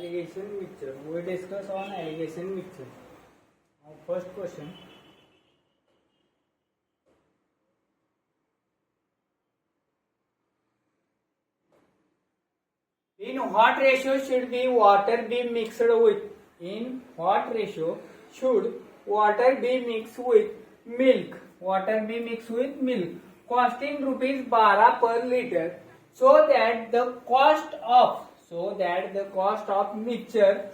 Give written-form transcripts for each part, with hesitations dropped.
allegation mixture. We discuss on allegation mixture. Now first question. In what ratio should be water be mixed with? In what ratio should water be mixed with milk? Water be mixed with milk. Costing rupees 12 per liter, so that the cost of mixture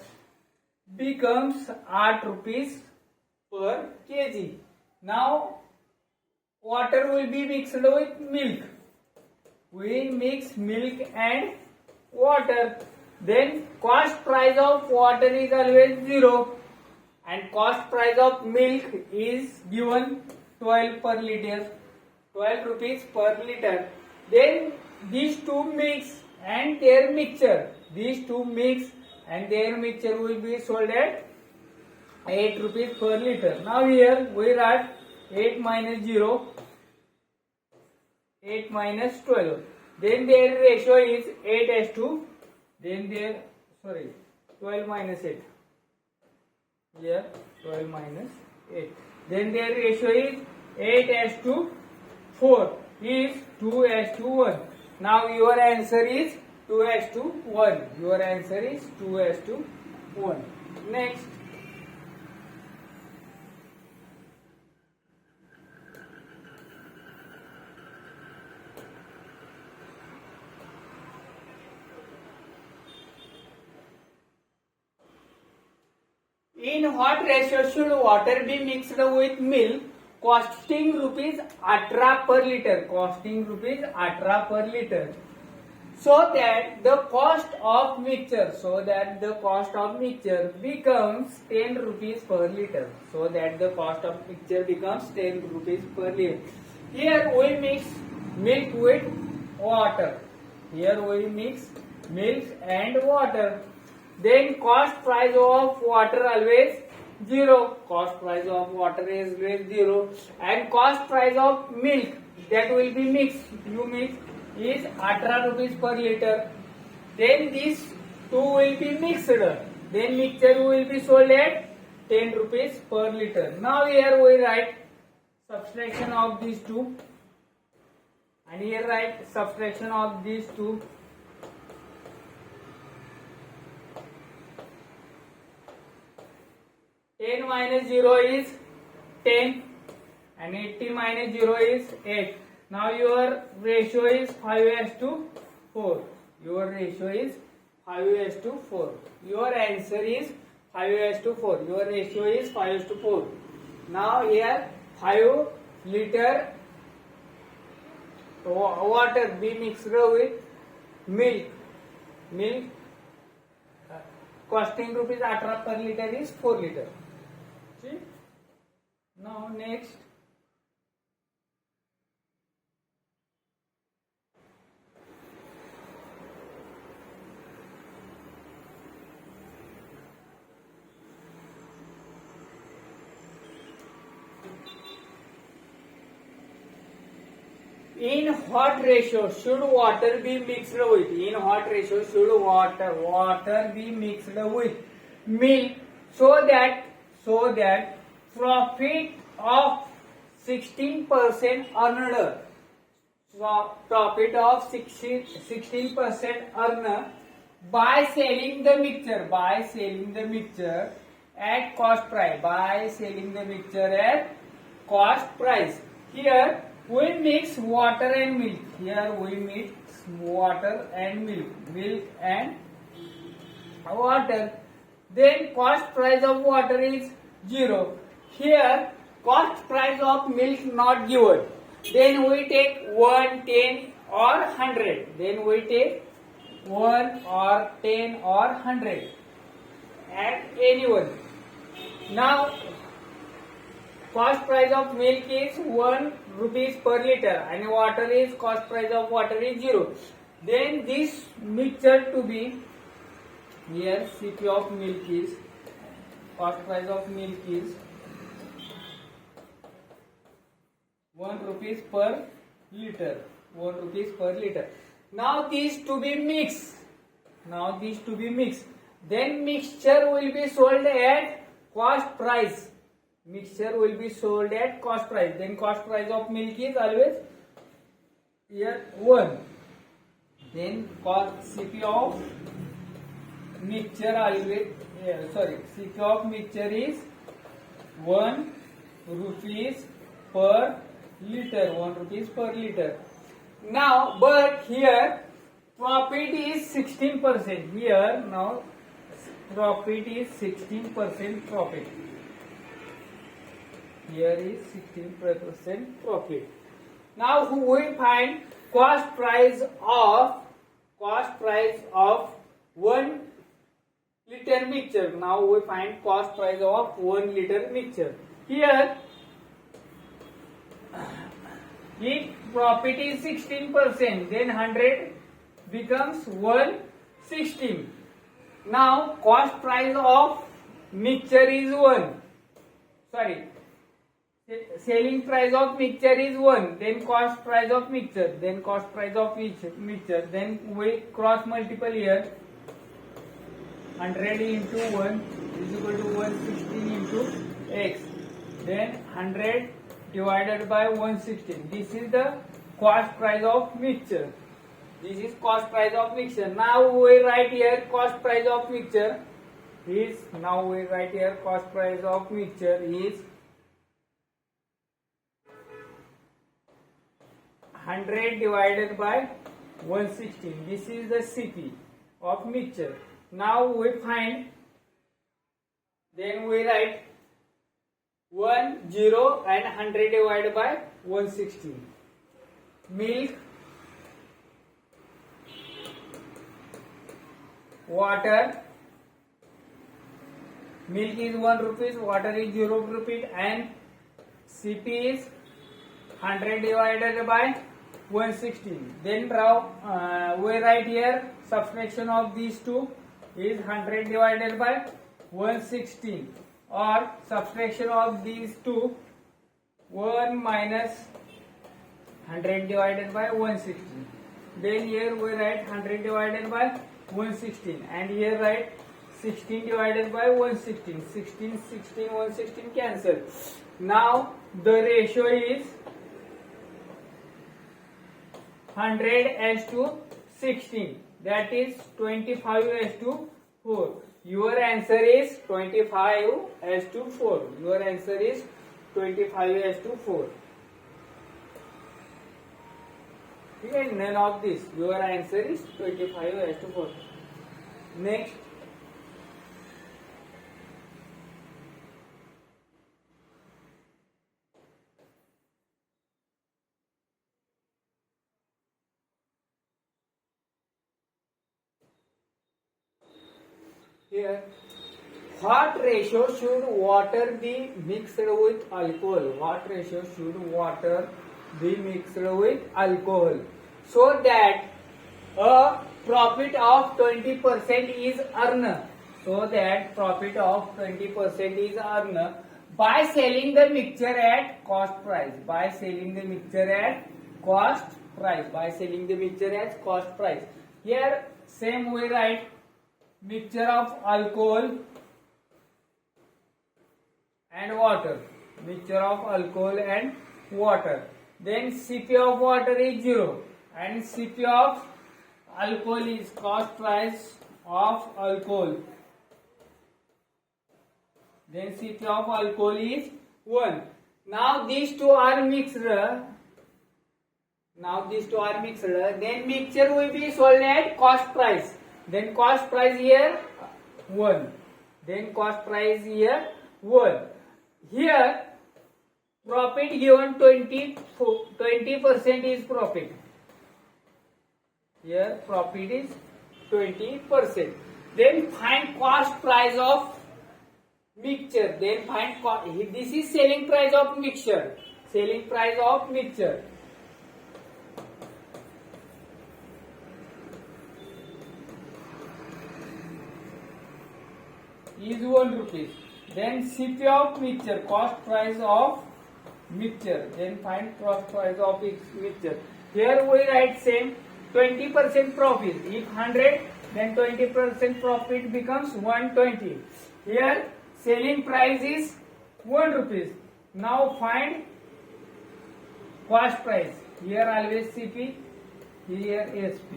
becomes 8 rupees per kg. Now water will be mixed with milk. We mix milk and water, then cost price of water is always 0 and cost price of milk is given 12 per liter, 12 rupees per liter. Then these two mix and their mixture, will be sold at 8 rupees per liter. Now here we write 8 minus 0, 8 minus 12. Then their ratio is 8:2. 12 minus 8. Here 12 minus 8. Then their ratio is 8:4 is 2:1. Now your answer is 2:1. Your answer is 2:1. Next. In what ratio should water be mixed with milk? Costing rupees 18 per liter. Costing rupees 18 per liter. So that the cost of mixture. Becomes 10 rupees per liter. So that the cost of mixture becomes 10 rupees per liter. Here we mix milk with water. Then cost price of water always 0. Cost price of water is always 0. And cost price of milk that will be mixed. You mix is 18 rupees per liter. Then these two will be mixed. Then mixture will be sold at 10 rupees per liter. Now here we write subtraction of these two. And here write subtraction of these two. 10 minus 0 is 10 and 80 minus 0 is 8. Now your ratio is 5:4. Your ratio is 5:4. Your answer is 5:4. Your ratio is 5:4. Now here 5 liter water be mixed with milk. Costing rupees 18 per liter is 4 liter. See? Now next. In what ratio should water be mixed with? In what ratio should water be mixed with milk, so that profit of 16% earned. So profit of 16% earned by selling the mixture at cost price. Here we mix water and milk. Milk and water. Then cost price of water is 0. Here cost price of milk not given. Then we take 1, 10 or 100. Then we take 1 or 10 or 100. At anyone. Now cost price of milk is 1 rupees per liter and cost price of water is 0. Then this mixture to be, here CP of milk is, cost price of milk is 1 rupees per liter. Now these to be mixed. Then mixture will be sold at cost price. Mixture will be sold at cost price. Then cost price of milk is always here 1. Then cost CP of mixture always CP of mixture is 1 rupees per liter. 1 rupees per liter. Now, but here profit is 16%. Here now profit is 16% profit. Here is 16% profit. Now we find cost price of 1 liter mixture. Now we find cost price of 1 liter mixture. Here, if profit is 16%, then 100 becomes 116. Now cost price of mixture is 1. Selling price of mixture is 1. Then cost price of mixture. Then cost price of mixture. Then we cross multiple here. 100 into 1 is equal to 116 into x. Then 100 divided by 116. This is the cost price of mixture. This is cost price of mixture. Now we write here cost price of mixture is 100 divided by 116. This is the CP of mixture. Now we find, then we write 1, 0 and 100 divided by 116. Milk, water, milk is 1 rupees, water is 0 rupees, and CP is 100 divided by 116. Then we write here subtraction of these two is 100 divided by 116, or subtraction of these two 1 minus 100 divided by 116. Then here we write 100 divided by 116, and here write 16 divided by 116. 16, 16, 116 cancel. Now the ratio is 100:16. That is 25:4. Your answer is 25:4. Your answer is 25:4. Okay, none of this. Your answer is 25:4. Next. Here, what ratio should water be mixed with alcohol? What ratio should water be mixed with alcohol, so that a profit of 20% is earned? So that profit of 20% is earned by selling the mixture at cost price. By selling the mixture at cost price. By selling the mixture at cost price. Here, same way write mixture of alcohol and water. Mixture of alcohol and water. Then CP of water is 0 and CP of alcohol is cost price of alcohol. Then CP of alcohol is 1. Now these two are mixed. Then mixture will be sold at cost price. Then cost price here 1. Then cost price here 1. Here profit given 20% is profit. Here profit is 20%. Then find cost price of mixture. Then find this is selling price of mixture. Selling price of mixture. Is 1 rupees. Then CP of mixture, cost price of mixture. Then find cost price of mixture. Here we write same 20% profit. If 100 then 20% profit becomes 120. Here selling price is 1 rupees. Now find cost price. Here always CP, here SP.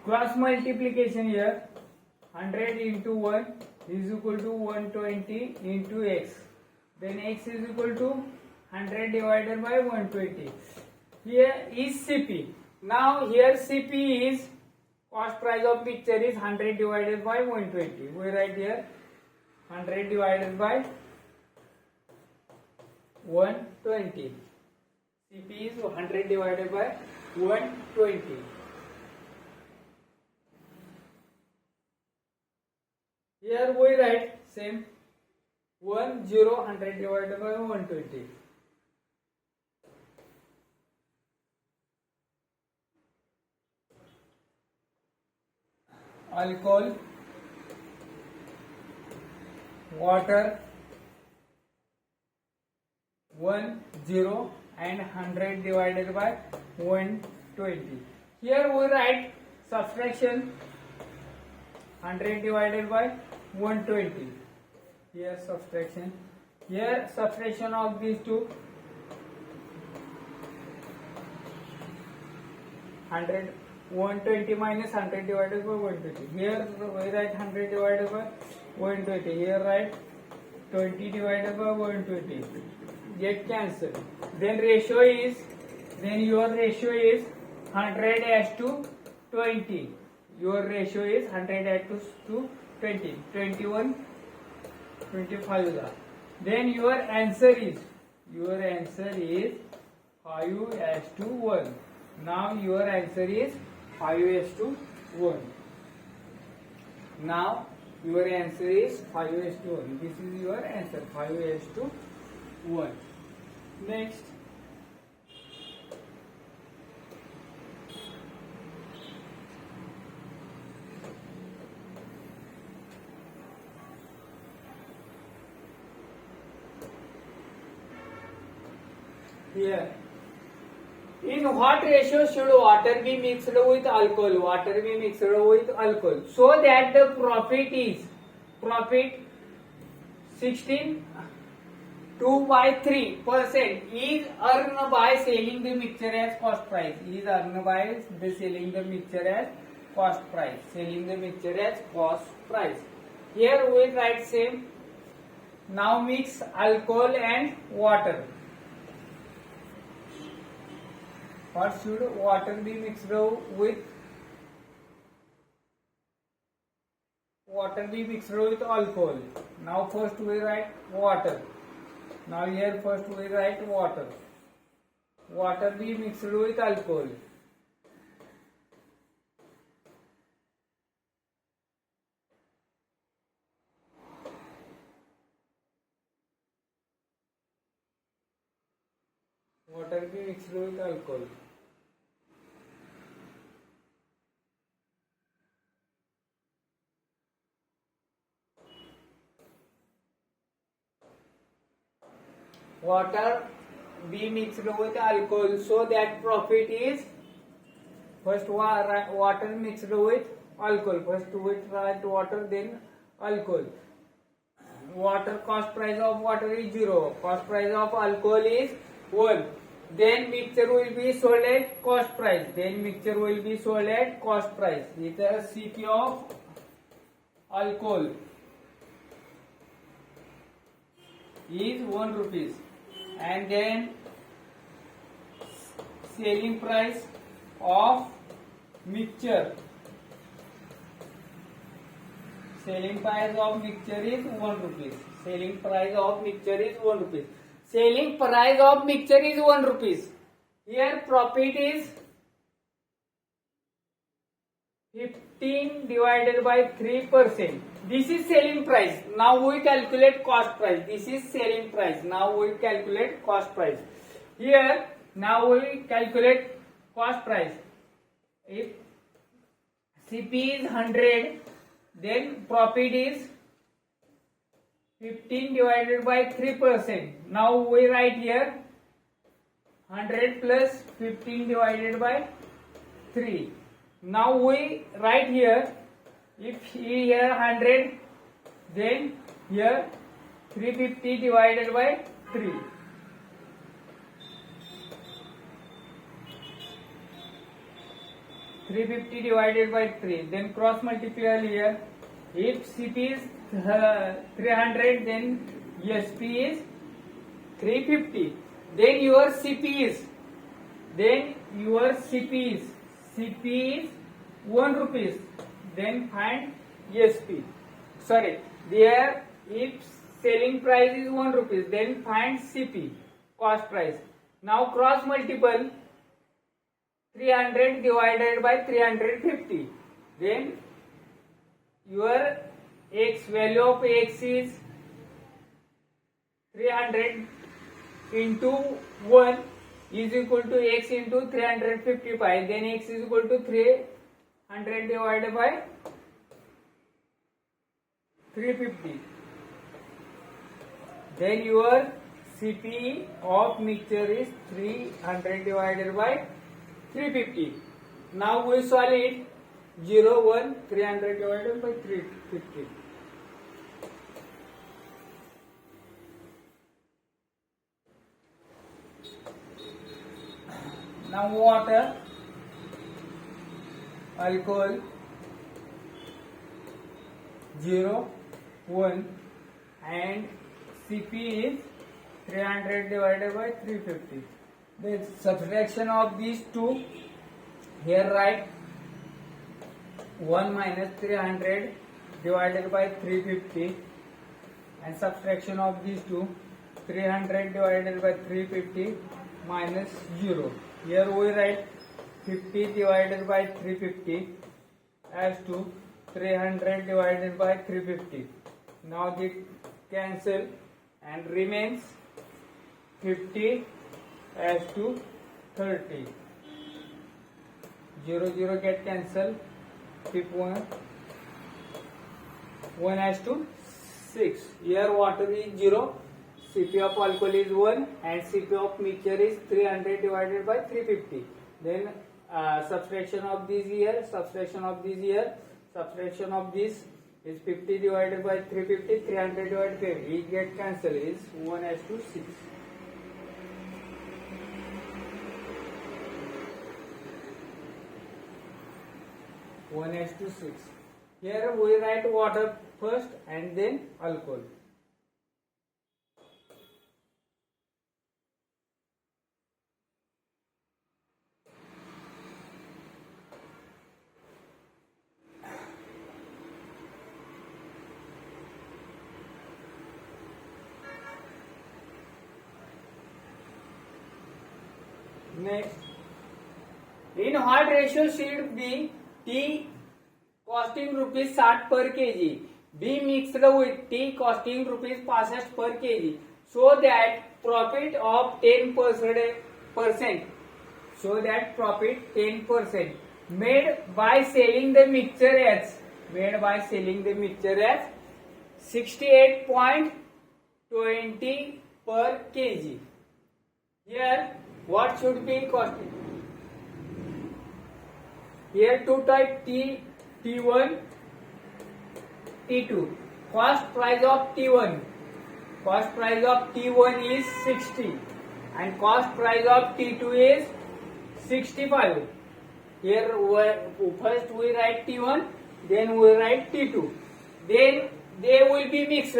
Cross multiplication here, 100 into 1 is equal to 120 into x. Then x is equal to 100 divided by 120. Here is CP. Now here CP is cost price of mixture is 100 divided by 120. We write here 100 divided by 120. CP is 100 divided by 120. Here we write same 100 divided by 120. Alcohol, water, 10 and 100 divided by 120. Here we write subtraction 100 divided by 120. Here subtraction. Here subtraction of these two. 120 minus 100 divided by 120. Here we write 100 divided by 120. Here write 20 divided by 120. Get cancelled. Then your ratio is 100 as to 20. Your ratio is 100 as to 20. 21, 25. Then your answer is 5 as to 1. Now your answer is 5 as to 1. Now your answer is 5 as to 1. This is your answer, 5 as to 1. Next. Here, in what ratio should water be mixed with alcohol? Water be mixed with alcohol, so that the profit 16 2/3% is earned by selling the mixture as cost price. Is earned by the selling the mixture as cost price. Selling the mixture as cost price. Here we write same. Now mix alcohol and water. What should water be mixed with? Water be mixed with alcohol. Now first we write water. Now here first we write water. Water be mixed with alcohol. Water be mixed with alcohol. Water be mixed with alcohol, so that profit is first water mixed with alcohol. First we write water, then alcohol. Water cost price of water is 0. Cost price of alcohol is 1. Then mixture will be sold at cost price. With a CP of alcohol is 1 rupees. And then selling price of mixture. Selling price of mixture is 1 rupees. Selling price of mixture is 1 rupees. Selling price of mixture is 1 rupees. Here profit is 15 divided by 3%. This is selling price. Now we calculate cost price. This is selling price. Now we calculate cost price. Here now we calculate cost price. If CP is 100, then profit is 15 divided by 3%. Now we write here 100 plus 15 divided by 3. Now we write here, if here 100, then here 350 divided by 3. Divided by 3. Then cross multiply here. If CP is 300, then SP is 350. Then your CP is. CP is 1 rupees. Then find SP. Sorry. There, if selling price is 1 rupees, then find CP, cost price. Now cross multiple 300 divided by 350. Then your X, value of X is 300 into 1 is equal to X into 355. Then X is equal to 300 divided by 350. Then your CP of mixture is 300 divided by 350. Now we solve it. 0, 1, 300 divided by 350. Now water, alcohol, 0, 1, and CP is 300 divided by 350. The subtraction of these two, here write 1 minus 300 divided by 350, and subtraction of these two, 300 divided by 350 minus 0. Here we write 50 divided by 350 as to 300 divided by 350. Now they cancel and remains 50 as to 30. 0, 0 get cancelled. Keep 1 as to 6. Here water is 0, CP of alcohol is 1, and CP of mixture is 300 divided by 350. Then subtraction of this here, subtraction of this here, subtraction of this is 50 divided by 350, 300 divided by 50. It get cancelled, is 1 as to 6. One is to 6. Here we write water first and then alcohol. Next, in what ratio should be T costing rupees 60 per kg be mixed with T costing rupees 65 per kg, so that profit of 10%, so that profit 10% made by selling the mixture as 68.20 per kg. Here what should be costing? Here two type T1, T2. Cost price of T1 is 60 and cost price of T2 is 65. Here first we write T1, then we write T2. Then they will be mixed.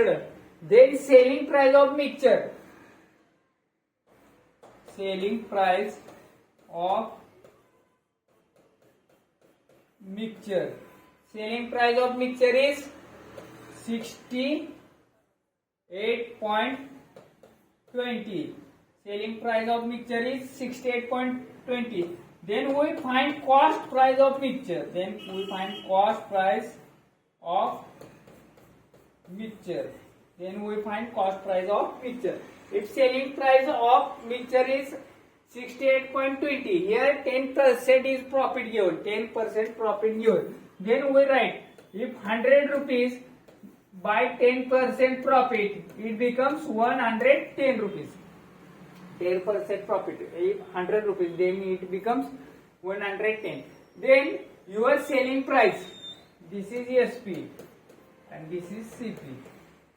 Then selling price of mixture. Selling price of mixture. Selling price of mixture is 68.20. Selling price of mixture is 68.20. Then we find cost price of mixture. If selling price of mixture is 68.20, here 10% is profit given. Then we write, if 100 rupees by 10% profit, it becomes 110 rupees. 10% profit. If 100 rupees, then it becomes 110. Then your selling price, this is SP and this is CP.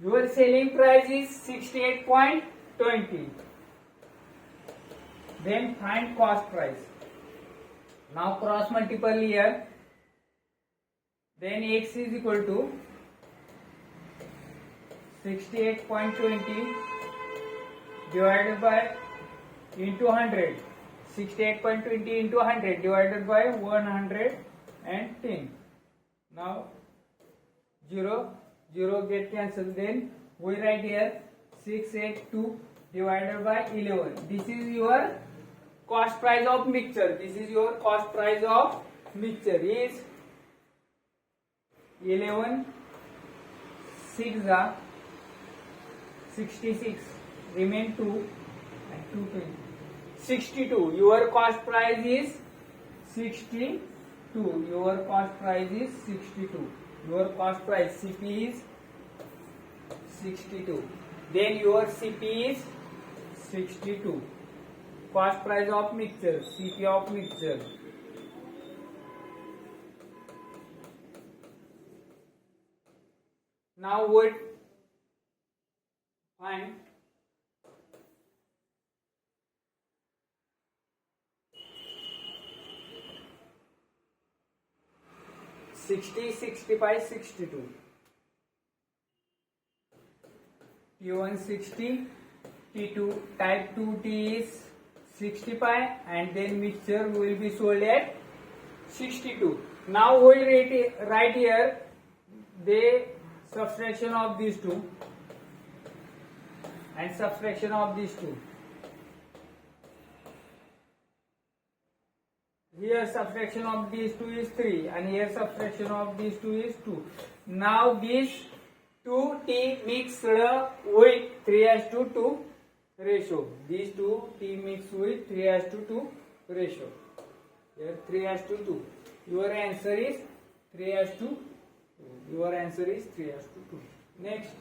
Your selling price is 68.20. Then find cost price. Now cross multiple here. Then X is equal to 68.20 divided by into 100. 68.20 into 100 divided by 110. Now 0 get cancelled. Then we write here 682 divided by 11. This is your cost price of mixture. This is your cost price of mixture is 11 6 are 66, remain 2 and 2 20. 62. Your cost price is 62. Your cost price is 62. Your cost price CP is 62. Then your CP is 62. Cost price of mixture, CP of mixture. Now what? Find $60, $65, $62. T1 60, T2 type 2 T is 65 and then mixture will be sold at 62. Now we will write here the subtraction of these two and subtraction of these two. Here subtraction of these two is 3 and here subtraction of these two is 2. Now these 2 T mixed with 3:2 ratio. These 2 T mixed with 3:2 ratio. Here 3:2. Your answer is 3:2. Your answer is 3:2. Next.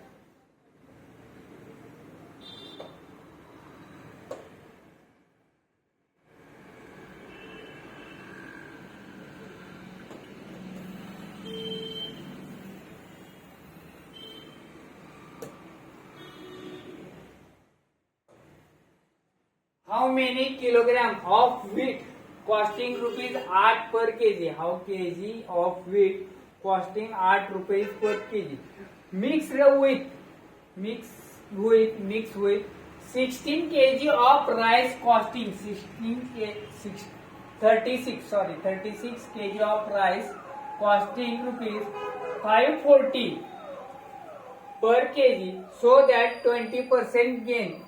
How many kilogram of wheat costing rupees 8 per kg? How kg of wheat costing 8 rupees per kg? Mixed with 16 kg of rice costing 36 kg of rice costing rupees 540 per kg, so that 20% gain.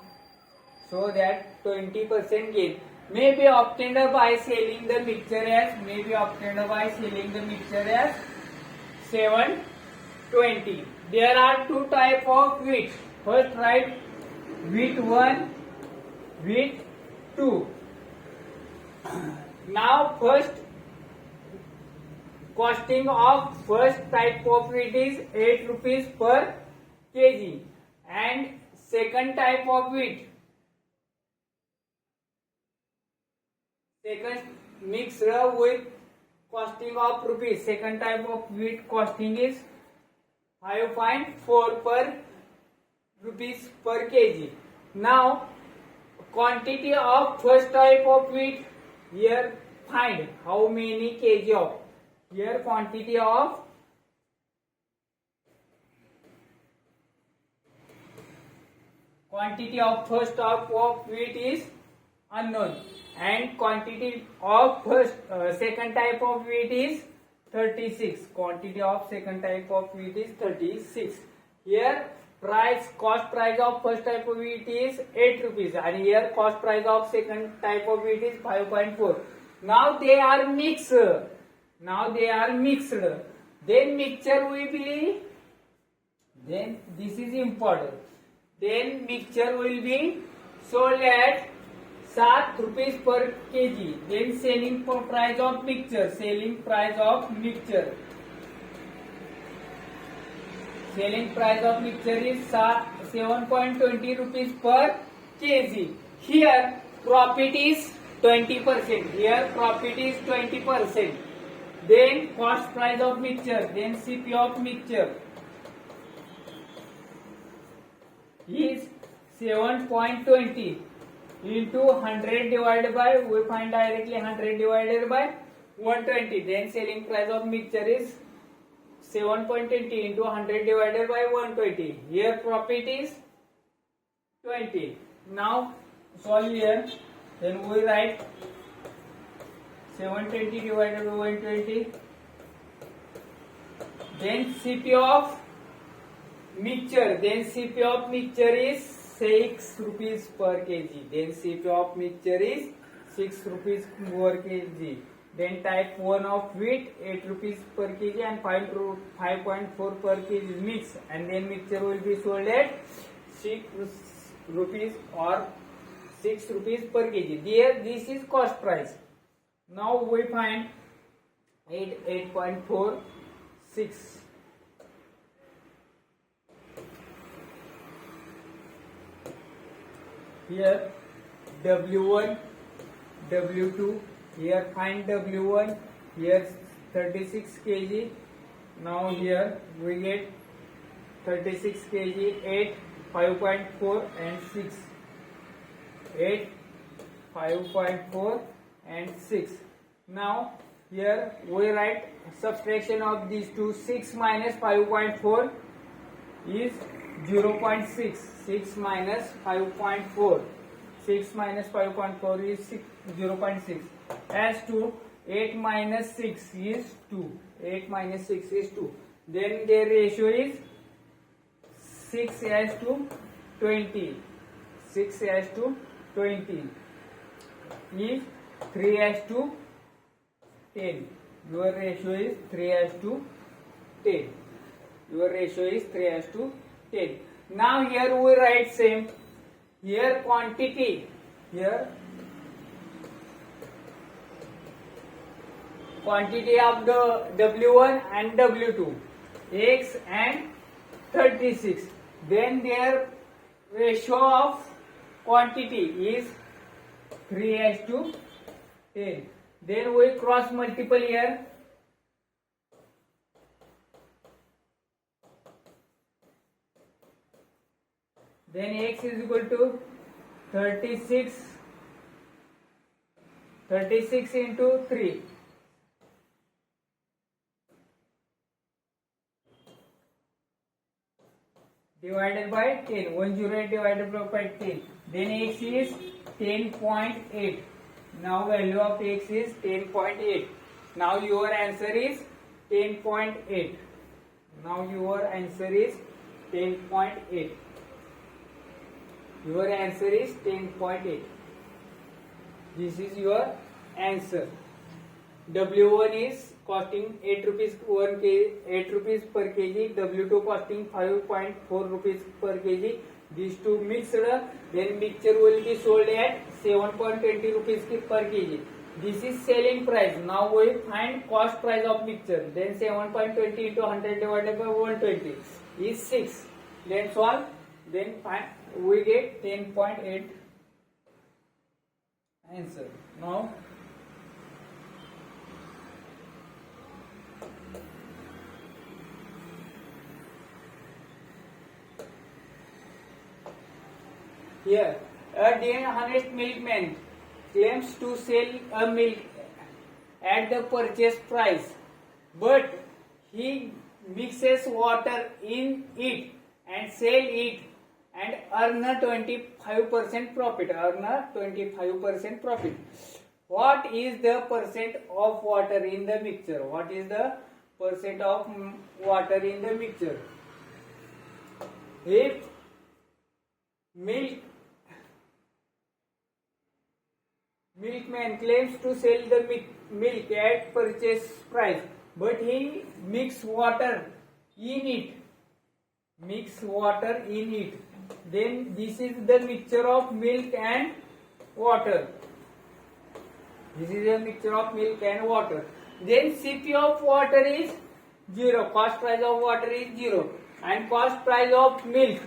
So that 20% gain may be obtained by selling the mixture as 720. There are two types of wheat. First write wheat 1, wheat 2. Now first costing of first type of wheat is 8 rupees per kg and second type of wheat, second mixed with costing of rupees, second type of wheat costing is 5.4 per rupees per kg. Now quantity of first type of wheat, here find how many kg of, here quantity of first type of wheat is unknown and quantity of second type of wheat is 36. Quantity of second type of wheat is 36. Here cost price of first type of wheat is 8 rupees and here cost price of second type of wheat is 5.4. Now they are mixed. Then mixture will be, then this is important. Then mixture will be sold at 7 rupees per kg. Then selling price of mixture. Selling price of mixture is 7.20 rupees per kg. Here profit is 20%. Here profit is 20%. then cost price of mixture, then CP of mixture is 7.20 into 100 divided by, we find directly 100 divided by 120, then selling price of mixture is 7.20 into 100 divided by 120. Here profit is 20. Now solve here. Then we write 720 divided by 120. Then CP of mixture. Then CP of mixture is 6 rupees per kg. Then CP of mixture is 6 rupees per kg. Then type 1 of wheat 8 rupees per kg and 5.4 per kg mix, and then mixture will be sold at 6 rupees or 6 rupees per kg. There this is cost price. Now we find 8.46. Here W1, W2. Here find W1, here 36 kg. Now here we get 36 kg, 8, 5.4 and 6. 8, 5.4 and 6. Now here we write subtraction of these two. 6 minus 5.4 is 0.6. 6 minus 5.4. 6 minus 5.4 is 0.6. As to 8 minus 6 is 2. 8 minus 6 is 2. Then their ratio is 6 as to 20. 6 as to 20 is 3 as to 10. Your ratio is 3 as to 10. Your ratio is 3 as to 10. Now here we write same. Here quantity. Here quantity of the W1 and W2, X and 36. Then their ratio of quantity is 3 as to 10. Then we cross multiple here. Then X is equal to 36 into 3. Divided by 10. 108 divided by 10. Then X is 10.8. Now value of X is 10.8. Now your answer is 10.8. Now your answer is 10.8. Your answer is 10.8. This is your answer. W1 is costing 8 rupees 8 rupees per kg. W2 costing 5.4 rupees per kg. These two mixed, then mixture will be sold at 7.20 rupees per kg. This is selling price. Now we find cost price of mixture. Then 7.20 into 100 divided by 120 is 6. Then solve. Then find, we get 10.8 answer. Now here, a dishonest milkman claims to sell a milk at the purchase price, but he mixes water in it and sell it and earn a 25% profit. What is the percent of water in the mixture? What is the percent of water in the mixture? If milkman claims to sell the milk at purchase price, but he mix water in it. Then this is the mixture of milk and water. This is a mixture of milk and water. Then CP of water is 0. Cost price of water is 0. And cost price of milk,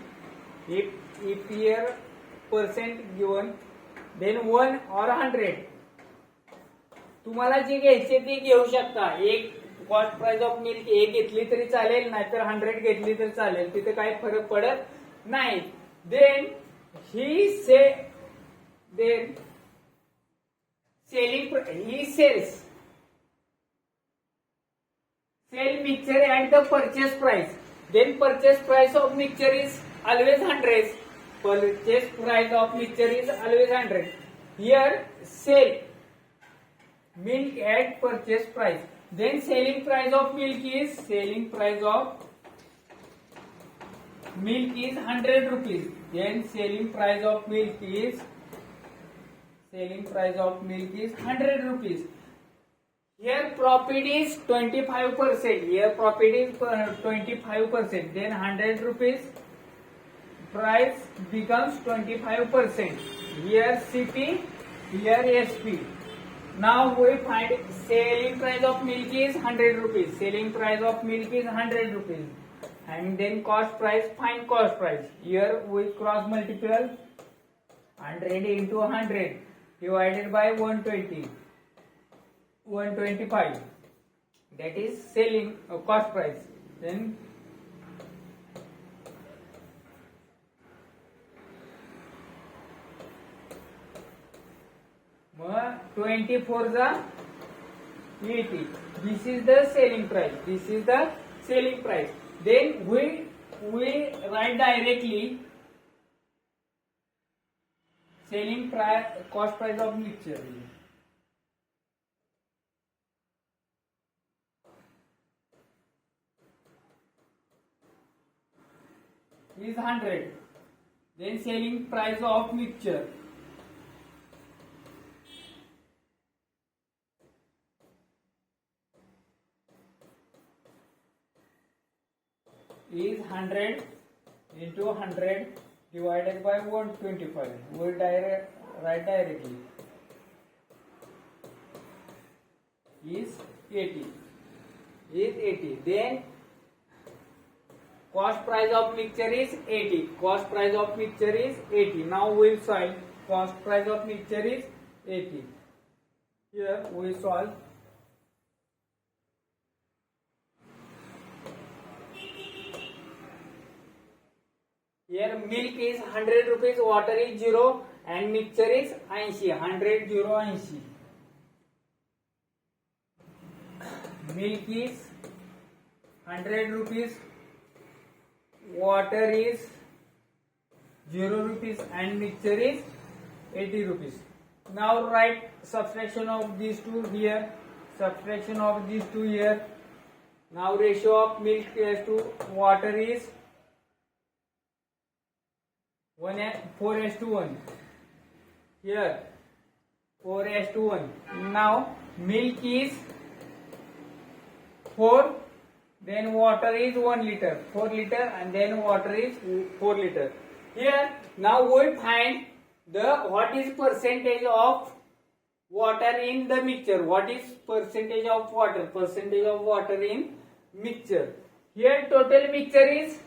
if here percent given, then 1 or 100. तुम्हाला जे घ्यायचे ते घेऊ शकता. एक cost price of milk एक घेतली तरी चालेल, नाहीतर 100 घेतली तरी चालेल, तिथे काही फरक पडत नाही. Then he sell mixture at the purchase price. Then purchase price of mixture is always 100. Purchase price of mixture is always 100. Here sell milk at purchase price. Then selling price of milk is 100 rupees. Then selling price of milk is 100 rupees. Here profit is 25%. Here profit is 25%. Then 100 rupees price becomes 25%. Here CP, here SP. Now we find selling price of milk is 100 rupees. Selling price of milk is 100 rupees. And then cost price, find cost price. Here we cross multiply 100 into 100 divided by 125. That is selling cost price. Then mah 24 the 80. This is the selling price. Then we write directly selling price, cost price of mixture is 100. Then selling price of mixture is 100 into 100 divided by 125. We write directly is 80. Then cost price of mixture is 80. Now we will solve. Cost price of mixture is 80. Here we solve. Here milk is 100 rupees, water is 0 and mixture is 80. 100, 0, 80. Milk is 100 rupees, water is 0 rupees and mixture is 80 rupees. Now write subtraction of these two here. Now ratio of milk to water is 4:1. Here 4:1. Now milk is 4, then water is 1 liter, 4 liter, and then water is 4 liter. Here now we find what is percentage of water in the mixture. What is percentage of water? Percentage of water in mixture. Here total mixture is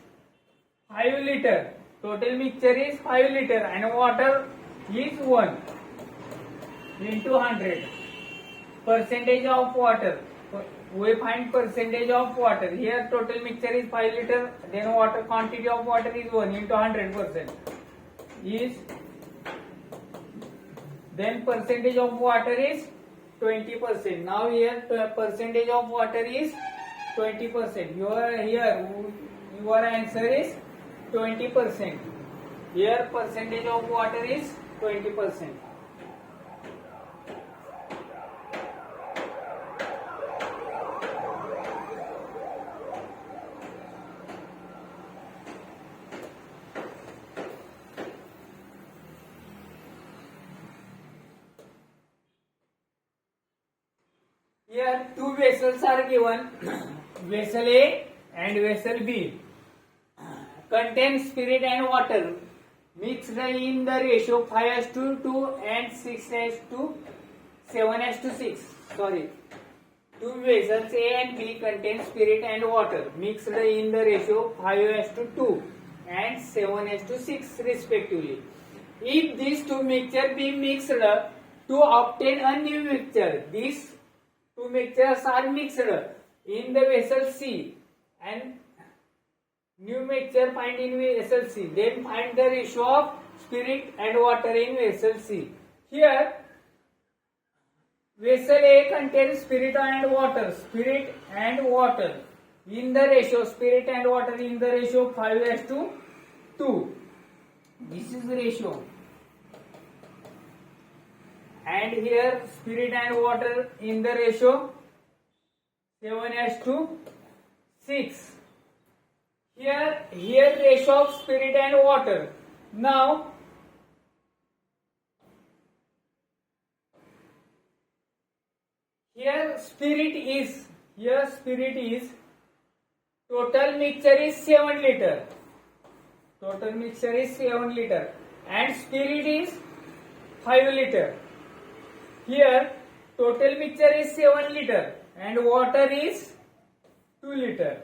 5 liter. And water is 1 into 100. Percentage of water. We find percentage of water. Here total mixture is 5 liter. Then water quantity of water is 1 into 100%. Then percentage of water is 20%. Now here percentage of water is 20%. Your answer is 20%. Here percentage of water is 20%. Here two vessels are given, vessel A and vessel B. Contain spirit and water mixed in the ratio 5:2 and 7:6. Two vessels A and B contain spirit and water mixed in the ratio 5:2 and 7:6 respectively. If these two mixture be mixed to obtain a new mixture. These two mixtures are mixed in the vessel C and new mixture find in vessel C. Then find the ratio of spirit and water in vessel C. Here vessel A contains spirit and water. Spirit and water in the ratio, spirit and water in the ratio 5:2. This is the ratio. And here spirit and water in the ratio 7:6. Here ratio of spirit and water. Now here spirit is total mixture is 7 liter. Total mixture is 7 liter and spirit is 5 liter. Here total mixture is 7 liter and water is 2 liter.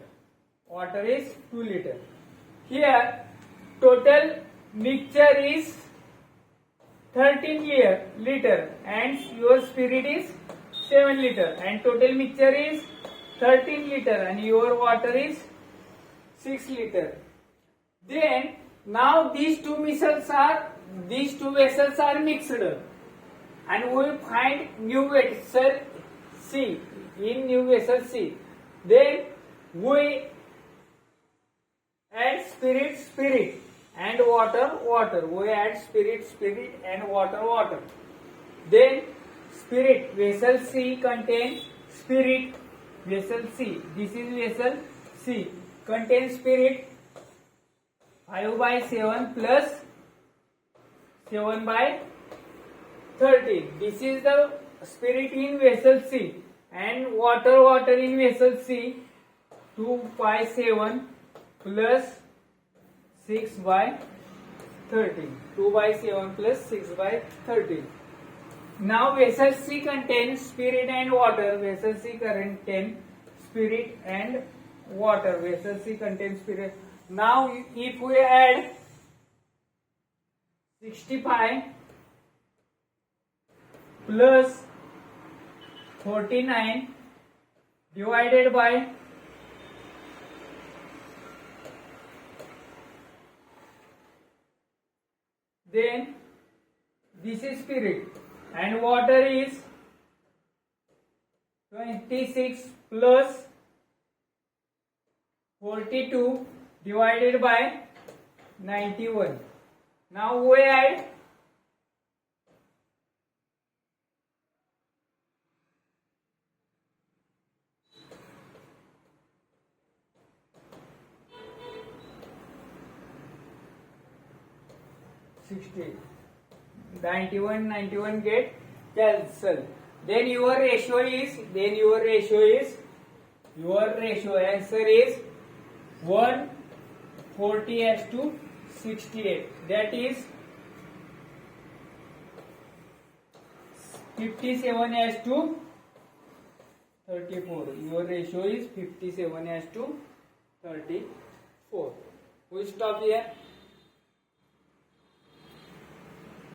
Water is 2 liter. Here total mixture is 13 liter and your spirit is 7 liter and total mixture is 13 liter and your water is 6 liter. Then now these two vessels are mixed and we will find new vessel C in new vessel C. Then we add spirit and water. We add spirit and water. Then spirit vessel C contains spirit. Vessel C, this is vessel C, contains spirit 5/7 plus 7/13. This is the spirit in vessel C and water in vessel C 2/7 plus 6/13. 2/7 plus 6/13. Now vessel C contains spirit and water. Vessel C contains spirit and water. Vessel C contains spirit. Now if we add 65 plus 49 divided by then this is spirit and water is 26 plus 42 divided by 91. Now we add 60. 91 get cancel. Then your ratio answer is 140:68. That is 57:34. Your ratio is 57:34. We stop here.